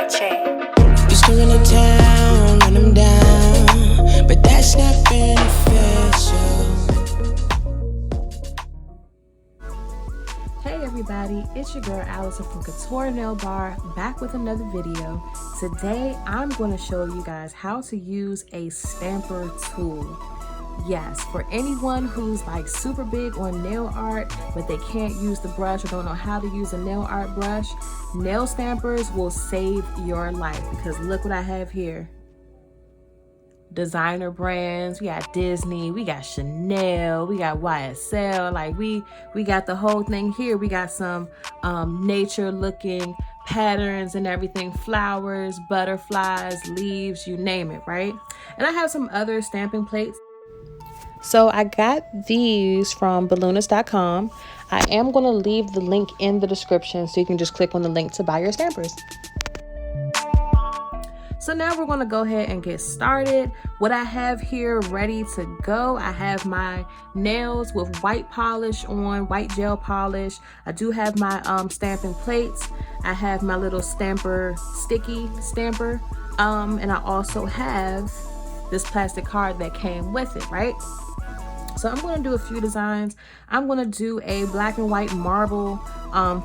Used to run the town, run them down, but that's not beneficial. Hey everybody, it's your girl Allison from Kouture Nail Bar, back with another video. Today I'm going to show you guys how to use a stamper tool. Yes, for anyone who's like super big on nail art, but they can't use the brush or don't know how to use a nail art brush, nail stampers will save your life, because look what I have here. Designer brands, we got Disney, we got Chanel, we got YSL, like we got the whole thing here. We got some nature looking patterns and everything, flowers, butterflies, leaves, you name it, right? And I have some other stamping plates. So I got these from balloonist.com. I am going to leave the link in the description so you can just click on the link to buy your stampers. So now we're going to go ahead and get started. What I have here ready to go, I have my nails with white polish on, white gel polish. I do have my stamping plates. I have my little stamper, sticky stamper. And I also have this plastic card that came with it, right? So I'm going to do a few designs. I'm going to do a black and white marble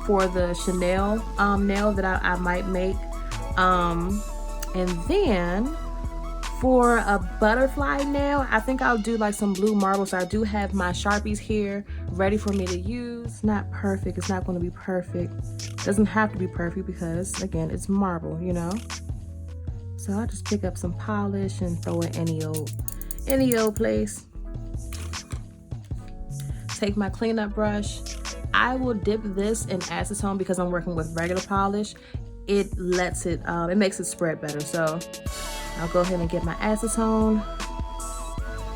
for the Chanel nail that I might make. And then for a butterfly nail, I think I'll do like some blue marble. So I do have my Sharpies here ready for me to use. Not perfect. It's not going to be perfect. Doesn't have to be perfect because, again, it's marble, you know. So I'll just pick up some polish and throw it any old place. Take my cleanup brush. I will dip this in acetone because I'm working with regular polish. It lets it, it makes it spread better. So I'll go ahead and get my acetone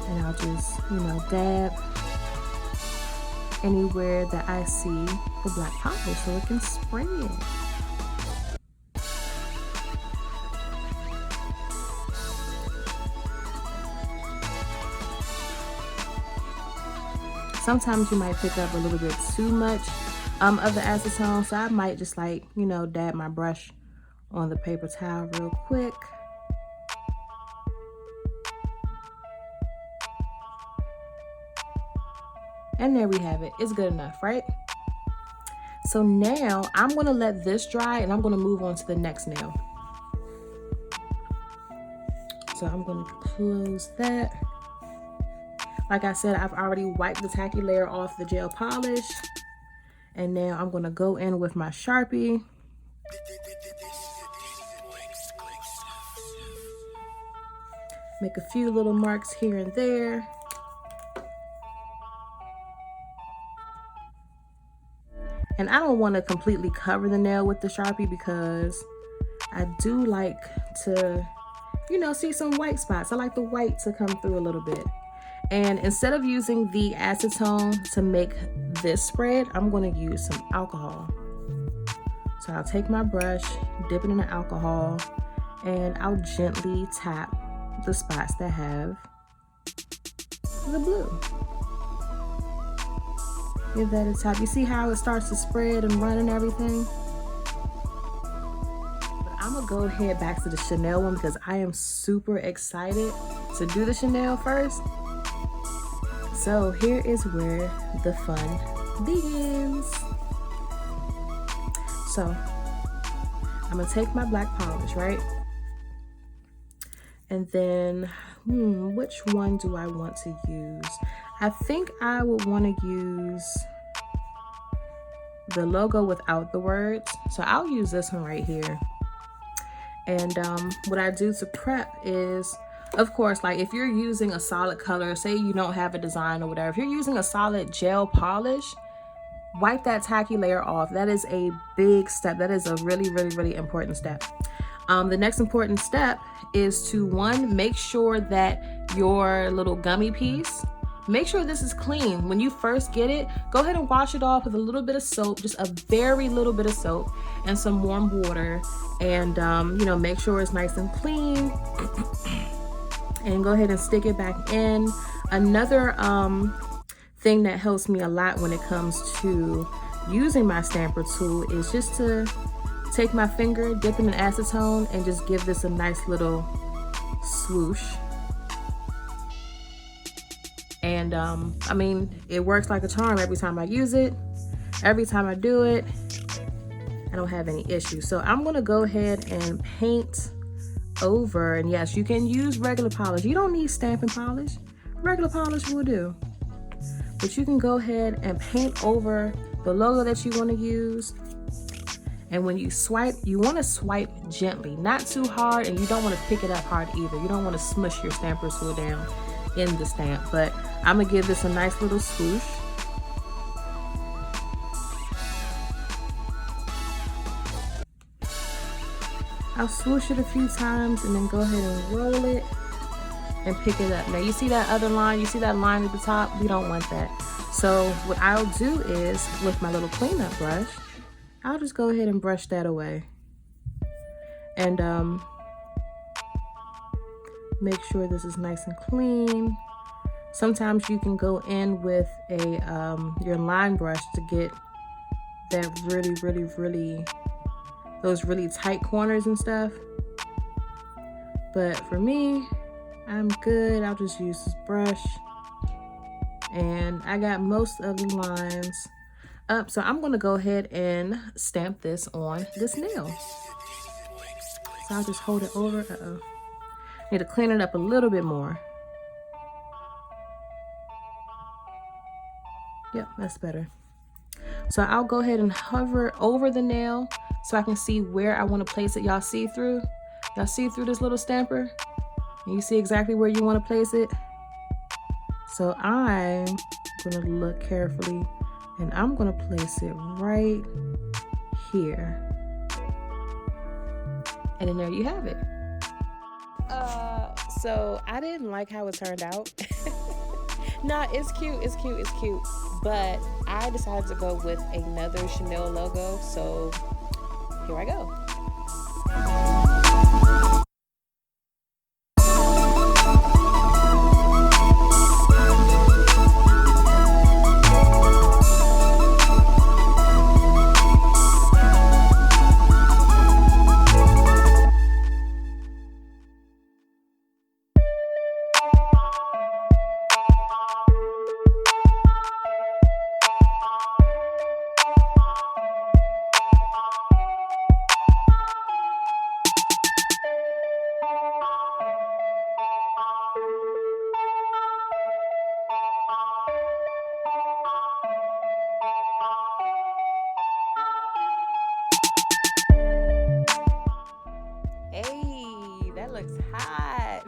and I'll just, you know, dab anywhere that I see the black polish so it can spread. Sometimes you might pick up a little bit too much of the acetone, so I might just like, you know, dab my brush on the paper towel real quick. And there we have it. It's good enough, right? So now I'm gonna let this dry and I'm gonna move on to the next nail. So I'm gonna close that. Like I said, I've already wiped the tacky layer off the gel polish. And now I'm gonna go in with my Sharpie. Make a few little marks here and there. And I don't wanna completely cover the nail with the Sharpie because I do like to, you know, see some white spots. I like the white to come through a little bit. And instead of using the acetone to make this spread, I'm going to use some alcohol. So I'll take my brush, dip it in the alcohol, and I'll gently tap the spots that have the blue. Give that a tap. You see how it starts to spread and run and everything? But I'm going to go ahead back to the Chanel one because I am super excited to do the Chanel first. So here is where the fun begins. So I'm gonna take my black polish, right? And then, which one do I want to use? I think I would want to use the logo without the words. So I'll use this one right here. And what I do to prep is, of course, like if you're using a solid color, say you don't have a design or whatever, if you're using a solid gel polish, wipe that tacky layer off. That is a big step. That is a really, really, really important step. The next important step is to, one, make sure that your little gummy piece, make sure this is clean. When you first get it, go ahead and wash it off with a little bit of soap, just a very little bit of soap and some warm water. And, you know, make sure it's nice and clean. And go ahead and stick it back in. Another thing that helps me a lot when it comes to using my stamper tool is just to take my finger, dip it in acetone, and just give this a nice little swoosh. And I mean, it works like a charm every time I use it. Every time I do it, I don't have any issues. So I'm gonna go ahead and paint over, and yes, you can use regular polish. You don't need stamping polish. Regular polish will do. But you can go ahead and paint over the logo that you want to use. And when you swipe, you want to swipe gently, not too hard, and you don't want to pick it up hard either. You don't want to smush your stamper tool down in the stamp. But I'm gonna give this a nice little swoosh. I'll swoosh it a few times and then go ahead and roll it and pick it up. Now you see that other line, you see that line at the top? We don't want that. So what I'll do is, with my little cleanup brush, I'll just go ahead and brush that away. And make sure this is nice and clean. Sometimes you can go in with a your line brush to get that really those really tight corners and stuff. But for me, I'm good. I'll just use this brush. And I got most of the lines up. So I'm gonna go ahead and stamp this on this nail. So I'll just hold it over. Need to clean it up a little bit more. Yep, that's better. So I'll go ahead and hover over the nail so I can see where I want to place it. Y'all see through? Y'all see through this little stamper? And you see exactly where you want to place it? So I'm going to look carefully and I'm going to place it right here. And then there you have it. So I didn't like how it turned out. Nah, it's cute, it's cute, it's cute. But I decided to go with another Chanel logo, so here I go. Hey, that looks hot.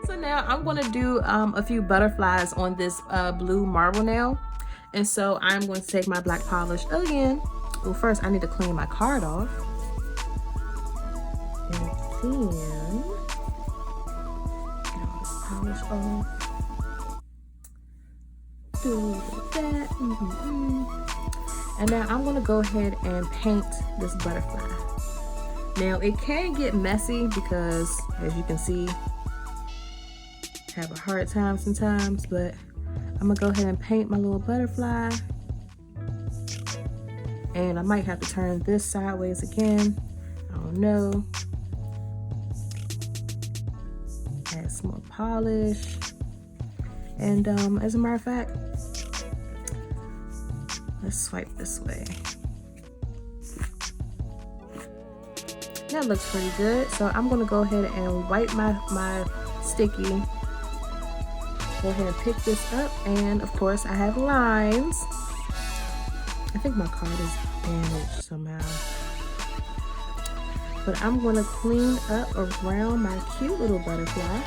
So now I'm gonna do a few butterflies on this blue marble nail. And so I'm going to take my black polish again. Well, first I need to clean my card off. And then get all this polish off. Do a little bit of that. And now I'm gonna go ahead and paint this butterfly. Now it can get messy because, as you can see, I have a hard time sometimes, but I'm gonna go ahead and paint my little butterfly. And I might have to turn this sideways again. I don't know. Add some more polish. And as a matter of fact, let's swipe this way. That looks pretty good. So I'm gonna go ahead and wipe my sticky. Go ahead and pick this up, and of course I have lines. I think my card is damaged somehow. But I'm gonna clean up around my cute little butterfly.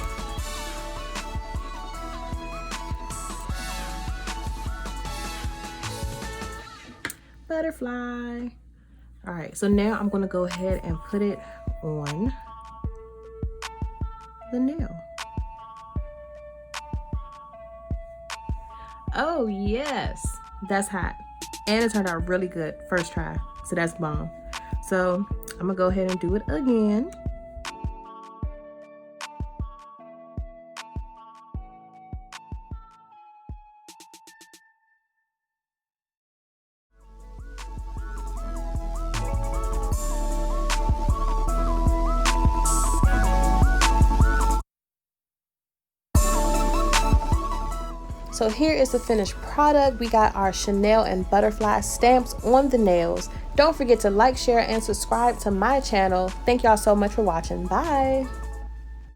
Butterfly. All right, so now I'm gonna go ahead and put it on the nail. Oh yes, that's hot. And it turned out really good first try, so that's bomb. So I'm gonna go ahead and do it again. So here is the finished product. We got our Chanel and butterfly stamps on the nails. Don't forget to like, share, and subscribe to my channel. Thank y'all so much for watching. Bye.